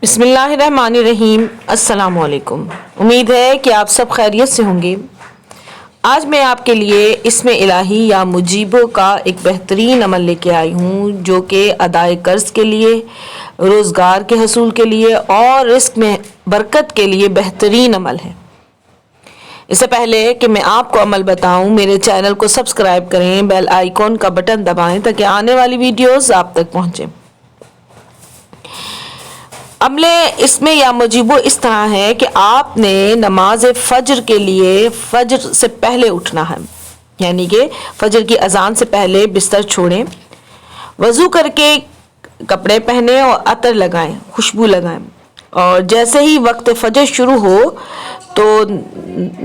بسم اللہ الرحمن الرحیم۔ السلام علیکم۔ امید ہے کہ آپ سب خیریت سے ہوں گے۔ آج میں آپ کے لیے اسم الہی یا مجیبو کا ایک بہترین عمل لے کے آئی ہوں، جو کہ ادائے قرض کے لیے، روزگار کے حصول کے لیے اور رزق میں برکت کے لیے بہترین عمل ہے۔ اس سے پہلے کہ میں آپ کو عمل بتاؤں، میرے چینل کو سبسکرائب کریں، بیل آئیکن کا بٹن دبائیں تاکہ آنے والی ویڈیوز آپ تک پہنچیں۔ عمل اسم یا مجیبو اس طرح ہے کہ آپ نے نماز فجر کے لیے فجر سے پہلے اٹھنا ہے، یعنی کہ فجر کی اذان سے پہلے بستر چھوڑیں، وضو کر کے کپڑے پہنیں اور عطر لگائیں، خوشبو لگائیں، اور جیسے ہی وقت فجر شروع ہو تو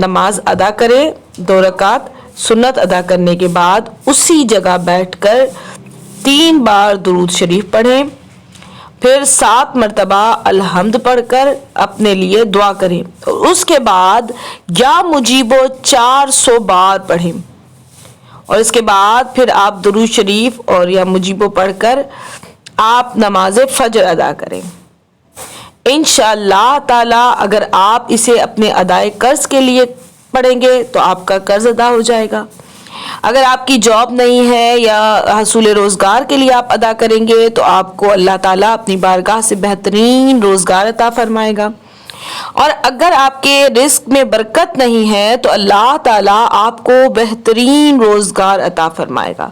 نماز ادا کریں۔ 2 رکعت سنت ادا کرنے کے بعد اسی جگہ بیٹھ کر 3 بار درود شریف پڑھیں، پھر 7 مرتبہ الحمد پڑھ کر اپنے لیے دعا کریں، اور اس کے بعد یا مجیبو 400 بار پڑھیں، اور اس کے بعد پھر آپ درود شریف اور یا مجیبو پڑھ کر آپ نماز فجر ادا کریں۔ انشاءاللہ تعالی اگر آپ اسے اپنے ادائے قرض کے لیے پڑھیں گے تو آپ کا قرض ادا ہو جائے گا۔ اگر آپ کی جاب نہیں ہے یا حصول روزگار کے لیے آپ ادا کریں گے تو آپ کو اللہ تعالیٰ اپنی بارگاہ سے بہترین روزگار عطا فرمائے گا، اور اگر آپ کے رزق میں برکت نہیں ہے تو اللہ تعالیٰ آپ کو بہترین روزگار عطا فرمائے گا۔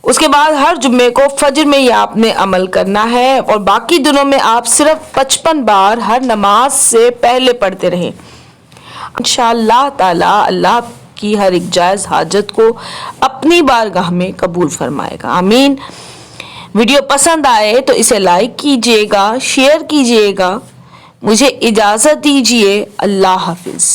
اس کے بعد ہر جمعے کو فجر میں یہ آپ نے عمل کرنا ہے، اور باقی دنوں میں آپ صرف 55 بار ہر نماز سے پہلے پڑھتے رہیں۔ انشاءاللہ تعالی اللہ کی ہر ایک جائز حاجت کو اپنی بارگاہ میں قبول فرمائے گا، آمین۔ ویڈیو پسند آئے تو اسے لائک کیجئے گا، شیئر کیجئے گا۔ مجھے اجازت دیجئے، اللہ حافظ۔